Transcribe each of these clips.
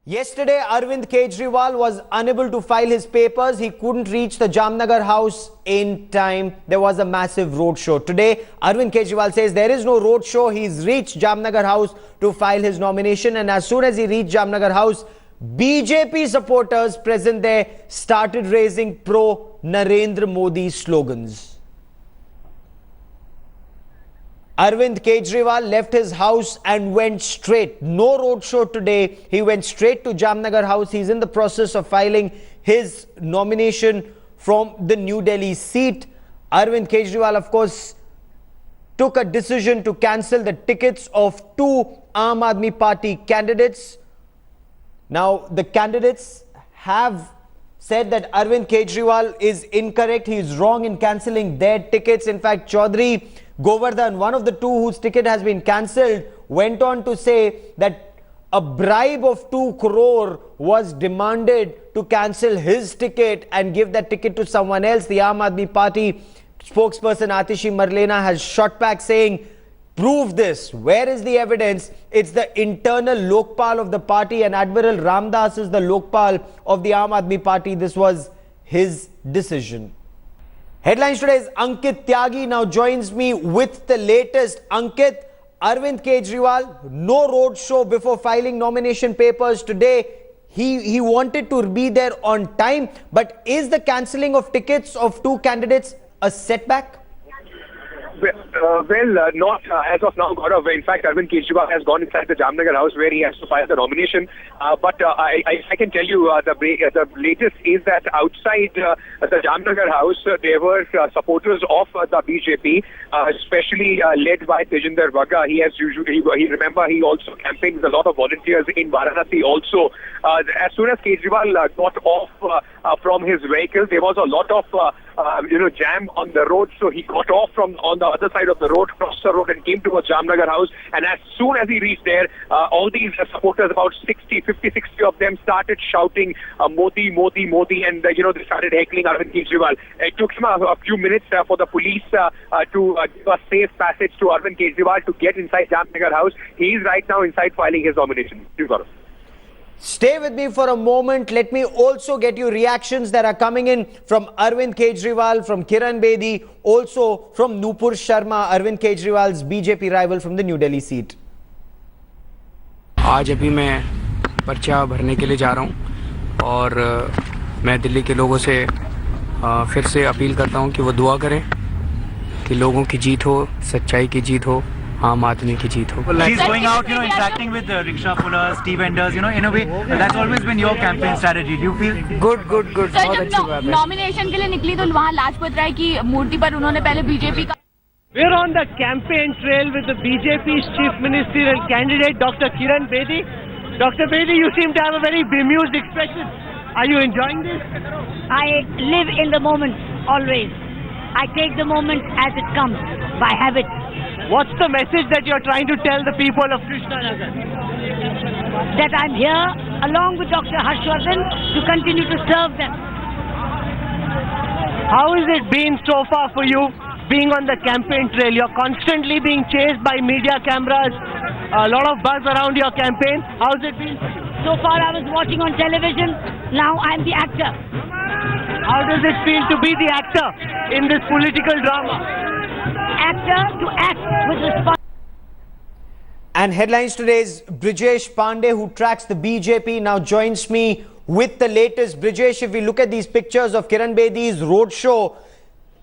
Yesterday, Arvind Kejriwal was unable to file his papers. He couldn't reach the Jamnagar House in time. There was a massive roadshow. Today, Arvind Kejriwal says there is no roadshow. He's reached Jamnagar House to file his nomination. And as soon as he reached Jamnagar House, BJP supporters present there started raising pro-Narendra Modi slogans. Arvind Kejriwal left his house and went straight. No roadshow today. He went straight to Jamnagar House. He's in the process of filing his nomination from the New Delhi seat. Arvind Kejriwal, of course, took a decision to cancel the tickets of two Aam Aadmi Party candidates. Now, the candidates have said that Arvind Kejriwal is incorrect. He is wrong in cancelling their tickets. In fact, Chaudhry Govardhan, one of the two whose ticket has been cancelled, went on to say that a bribe of 2 crore was demanded to cancel his ticket and give that ticket to someone else. The Aam Aadmi Party spokesperson Atishi Marlena has shot back saying, prove this. Where is the evidence? It's the internal Lokpal of the party, and Admiral Ramdas is the Lokpal of the Aam Aadmi Party. This was his decision. Headlines today is Ankit Tyagi now joins me with the latest. Ankit, Arvind Kejriwal, no road show before filing nomination papers today. He wanted to be there on time, but is the cancelling of tickets of two candidates a setback? Not as of now, Gaurav. In fact, Arvind Kejriwal has gone inside the Jamnagar House where he has to file the nomination. But I can tell you the latest is that outside the Jamnagar House, there were supporters of the BJP, especially led by Tejinder Bagga. He also campaigned with a lot of volunteers in Varanasi also. As soon as Kejriwal got off from his vehicle, there was a lot of jam on the road, so he got off from on the other side of the road, crossed the road and came towards Jamnagar House. And as soon as he reached there, all these supporters, about 50, 60 of them, started shouting Modi, Modi, Modi, and they started heckling Arvind Kejriwal. It took him a few minutes for the police to give a safe passage to Arvind Kejriwal to get inside Jamnagar House. He is right now inside filing his nomination. Stay with me for a moment. Let me also get you reactions that are coming in from Arvind Kejriwal, from Kiran Bedi, also from Nupur Sharma, Arvind Kejriwal's BJP rival from the New Delhi seat. आज अभी मैं पर्चा भरने के लिए जा रहा हूं और मैं दिल्ली के लोगों से फिर से अपील करता हूं कि वो दुआ करें कि लोगों की जीत हो, सच्चाई की जीत हो, आम आदमी की जीत हो. He's going out, interacting with the rickshaw pullers, tea vendors, in a way that's always been your campaign strategy. Do you feel good? बहुत अच्छी बात है. नॉमिनेशन के लिए निकली तो वहाँ लाजपत राय की मूर्ति पर उन्होंने पहले बीजेपी का. We're on the campaign trail with the BJP's chief ministerial candidate, Dr. Kiran Bedi. Dr. Bedi, you seem to have a very bemused expression. Are you enjoying this? I live in the moment, always. I take the moment as it comes, by habit. What's the message that you're trying to tell the people of Krishnanagar? That I'm here, along with Dr. Harshvardhan, to continue to serve them. How has it been so far for you, being on the campaign trail? You're constantly being chased by media cameras, a lot of buzz around your campaign. How's it been? So far I was watching on television, now I'm the actor. How does it feel to be the actor in this political drama? Actor to act with responsibility. And headlines today is Brijesh Pandey, who tracks the BJP, now joins me with the latest. Brijesh, if we look at these pictures of Kiran Bedi's roadshow,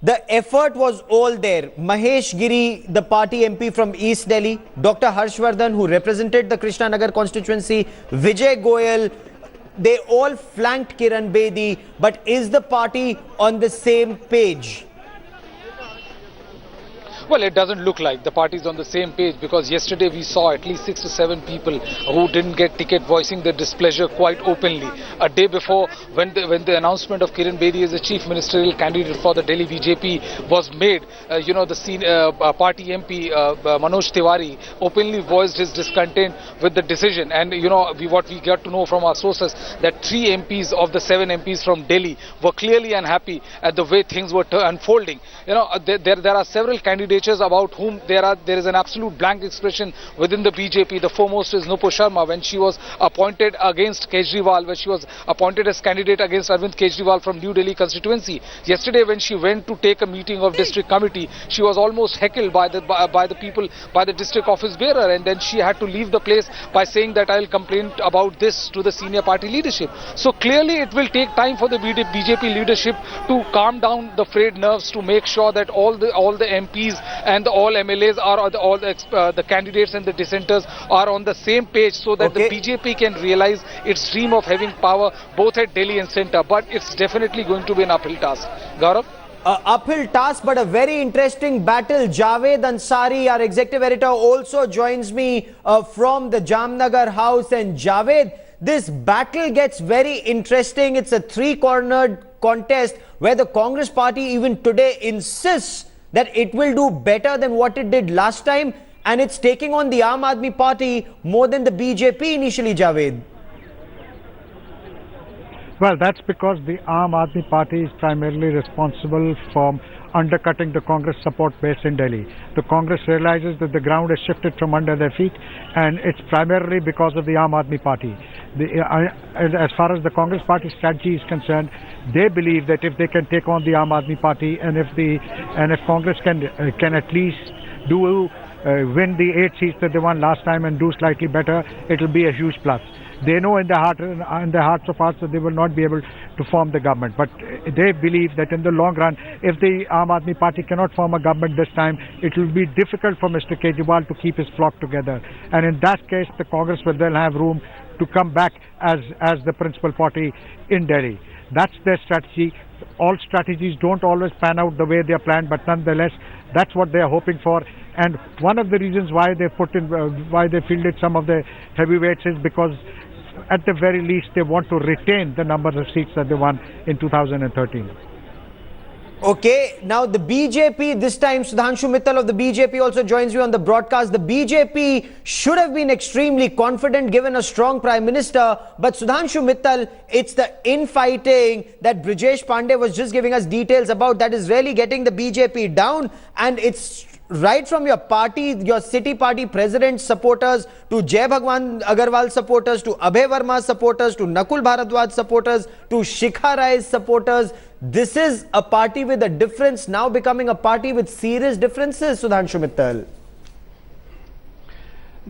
the effort was all there. Mahesh Giri, the party MP from East Delhi, Dr. Harshvardhan, who represented the Krishnanagar constituency, Vijay Goyal, they all flanked Kiran Bedi. But is the party on the same page? Well, it doesn't look like the party is on the same page, because yesterday we saw at least 6 to 7 people who didn't get ticket voicing their displeasure quite openly. A day before, when the announcement of Kiran Bedi as the chief ministerial candidate for the Delhi BJP was made, the party MP Manoj Tiwari openly voiced his discontent with the decision. And what we got to know from our sources, that 3 MPs of the 7 MPs from Delhi were clearly unhappy at the way things were unfolding. There are several candidates candidates about whom there is an absolute blank expression within the BJP. The foremost is Nupur Sharma. When she was appointed against Kejriwal, when she was appointed as candidate against Arvind Kejriwal from New Delhi constituency, yesterday when she went to take a meeting of district committee, she was almost heckled by the people, by the district office bearer, and then she had to leave the place by saying that I will complain about this to the senior party leadership. So clearly it will take time for the BJP leadership to calm down the frayed nerves, to make sure that all the MPs and all MLAs are, all the candidates and the dissenters are on the same page, so that the BJP can realize its dream of having power both at Delhi and centre. But it's definitely going to be an uphill task. Gaurav? Uphill task, but a very interesting battle. Javed Ansari, our executive editor, also joins me from the Jamnagar House. And Javed, this battle gets very interesting. It's a three-cornered contest where the Congress party even today insists that it will do better than what it did last time, and it's taking on the Aam Aadmi Party more than the BJP initially, Javed. Well, that's because the Aam Aadmi Party is primarily responsible for undercutting the Congress support base in Delhi. The Congress realizes that the ground has shifted from under their feet, and it's primarily because of the Aam Aadmi Party. As far as the Congress party strategy is concerned, they believe that if they can take on the Aam Aadmi Party, and if Congress can at least win the 8 seats that they won last time and do slightly better, it will be a huge plus. They know in their hearts of hearts that they will not be able to form the government. But they believe that in the long run, if the Aam Aadmi Party cannot form a government this time, it will be difficult for Mr. Kejriwal to keep his flock together. And in that case, the Congress will then have room to come back as the principal party in Delhi. That's their strategy. All strategies don't always pan out the way they are planned, but nonetheless, that's what they are hoping for. And one of the reasons why they fielded some of the heavyweights is because at the very least they want to retain the number of seats that they won in 2013. Okay, now the BJP, this time Sudhanshu Mittal of the BJP also joins you on the broadcast. The BJP should have been extremely confident given a strong Prime Minister, but Sudhanshu Mittal, it's the infighting that Brijesh Pandey was just giving us details about that is really getting the BJP down, and it's right from your party, your city party president supporters, to Jai Bhagwan Agarwal supporters, to Abhay Verma supporters, to Nakul Bharadwaj supporters, to Shikha Rai's supporters. This is a party with a difference now becoming a party with serious differences, Sudhanshu Mittal.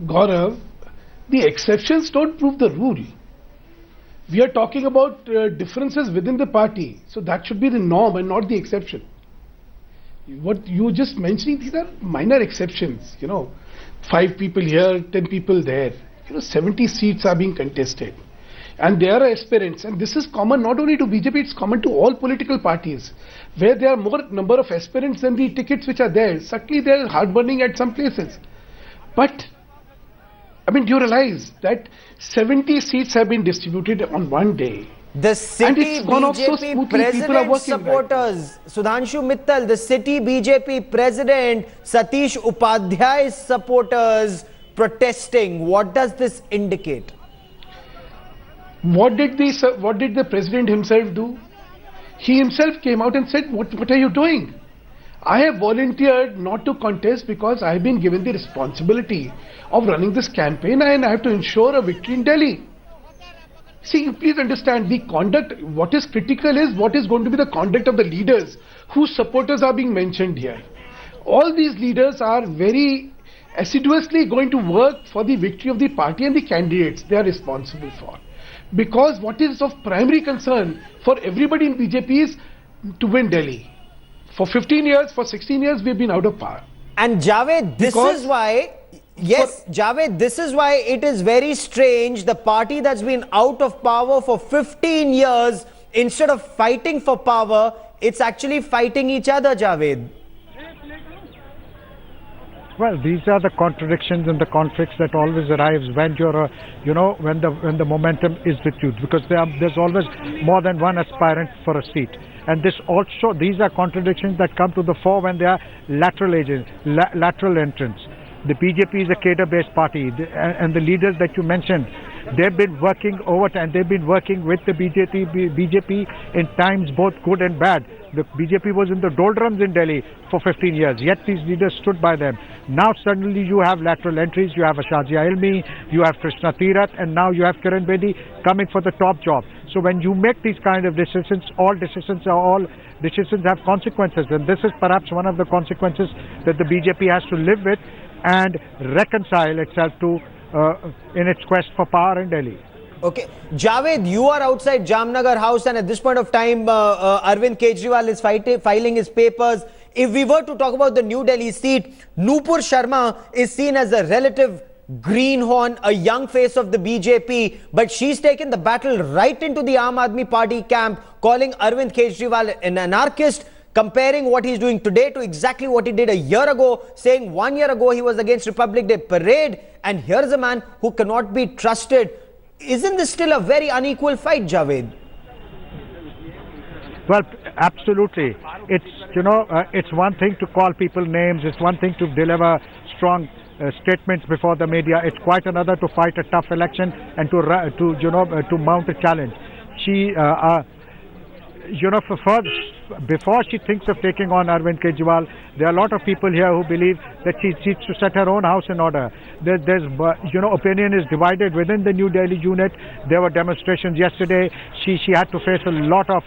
Gaurav, the exceptions don't prove the rule. We are talking about differences within the party, so that should be the norm and not the exception. What you just mentioning, these are minor exceptions, 5 people here, 10 people there, 70 seats are being contested, and there are aspirants, and this is common not only to BJP, it's common to all political parties, where there are more number of aspirants than the tickets which are there. Certainly there is heartburning at some places, but do you realize that 70 seats have been distributed on one day? The city BJP president supporters, Sudhanshu Mittal, the city BJP president Satish Upadhyay's supporters protesting. What does this indicate? What did the president himself do? He himself came out and said, what are you doing? I have volunteered not to contest because I have been given the responsibility of running this campaign and I have to ensure a victory in Delhi. See, please understand the conduct. What is critical is what is going to be the conduct of the leaders whose supporters are being mentioned here. All these leaders are very assiduously going to work for the victory of the party and the candidates they are responsible for. Because what is of primary concern for everybody in BJP is to win Delhi. For 15 years, for 16 years, we've been out of power. And Javed, this is why... Yes, Javed, this is why it is very strange. The party that's been out of power for 15 years, instead of fighting for power, it's actually fighting each other, Javed. Well, these are the contradictions and the conflicts that always arrives when you're, when the momentum is with you, because there's always more than one aspirant for a seat. And these are contradictions that come to the fore when they are lateral entrants. The BJP is a cadre-based party, and the leaders that you mentioned, They've been working overtime. They've been working with the BJP in times both good and bad. The BJP was in the doldrums in Delhi for 15 years, yet these leaders stood by them. Now suddenly you have lateral entries, you have Ashajia Ilmi, you have Krishna Tirath, and now you have Kiran Bedi coming for the top job. So when you make these kind of decisions, all decisions have consequences, and this is perhaps one of the consequences that the BJP has to live with and reconcile itself to in its quest for power in Delhi. Okay, Javed, you are outside Jamnagar House, and at this point of time, Arvind Kejriwal is filing his papers. If we were to talk about the New Delhi seat, Nupur Sharma is seen as a relative greenhorn, a young face of the BJP, but she's taken the battle right into the Aam Aadmi Party camp, calling Arvind Kejriwal an anarchist, comparing what he's doing today to exactly what he did a year ago, saying 1 year ago he was against Republic Day parade, and here's a man who cannot be trusted. Isn't this still a very unequal fight, Javed? Well, absolutely. It's, it's one thing to call people names. It's one thing to deliver strong statements before the media. It's quite another to fight a tough election and to mount a challenge. She, before she thinks of taking on Arvind Kejriwal, there are a lot of people here who believe that she needs to set her own house in order. There's opinion is divided within the New Delhi unit. There were demonstrations yesterday. She had to face a lot of,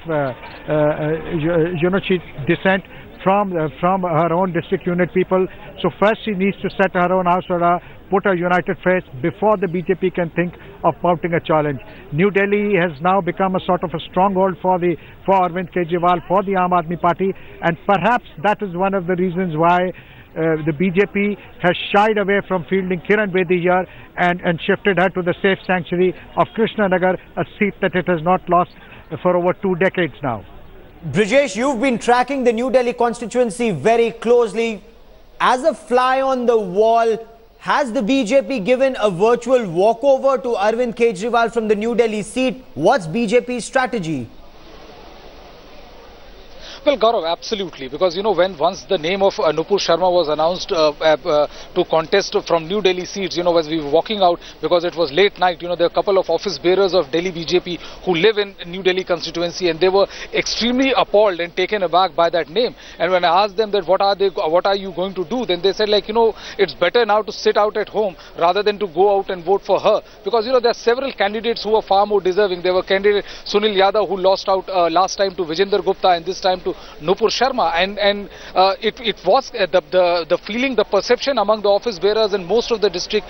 dissent from her own district unit people. So first she needs to set her own house order, put a united face before the BJP can think of mounting a challenge. New Delhi has now become a sort of a stronghold for Arvind Kejriwal, for the Aam Aadmi Party, and perhaps that is one of the reasons why the BJP has shied away from fielding Kiran Bedi here and shifted her to the safe sanctuary of Krishnanagar, a seat that it has not lost for over 2 decades now. Brijesh, you've been tracking the New Delhi constituency very closely. As a fly on the wall, has the BJP given a virtual walkover to Arvind Kejriwal from the New Delhi seat? What's BJP's strategy? Well, Gaurav, absolutely, because when once the name of Nupur Sharma was announced to contest from New Delhi seats, as we were walking out, because it was late night, there are a couple of office bearers of Delhi BJP who live in New Delhi constituency, and they were extremely appalled and taken aback by that name. And when I asked them that what are you going to do, then they said it's better now to sit out at home rather than to go out and vote for her, because there are several candidates who are far more deserving. There were candidate Sunil Yadav who lost out last time to Vijender Gupta, and this time to Nupur Sharma, and it was the feeling, the perception among the office bearers and most of the district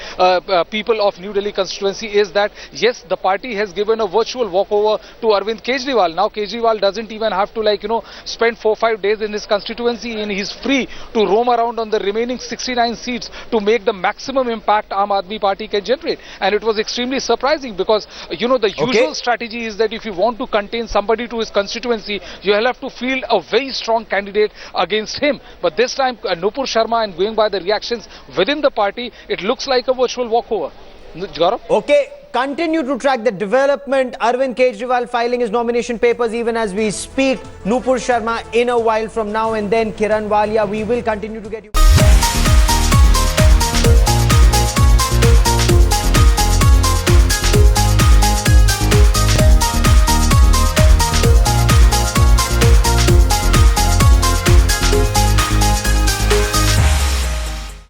people of New Delhi constituency is that yes, the party has given a virtual walkover to Arvind Kejriwal. Now Kejriwal doesn't even have to spend 4-5 days in his constituency, and he's free to roam around on the remaining 69 seats to make the maximum impact Aam Aadmi Party can generate. And it was extremely surprising because the usual strategy is that if you want to contain somebody to his constituency, you will have to field a very strong candidate against him. But this time Nupur Sharma, and going by the reactions within the party, it looks like a virtual walkover. Gaurav? Okay, continue to track the development. Arvind Kejriwal filing his nomination papers even as we speak. Nupur Sharma in a while from now, and then Kiran Walia. We will continue to get you.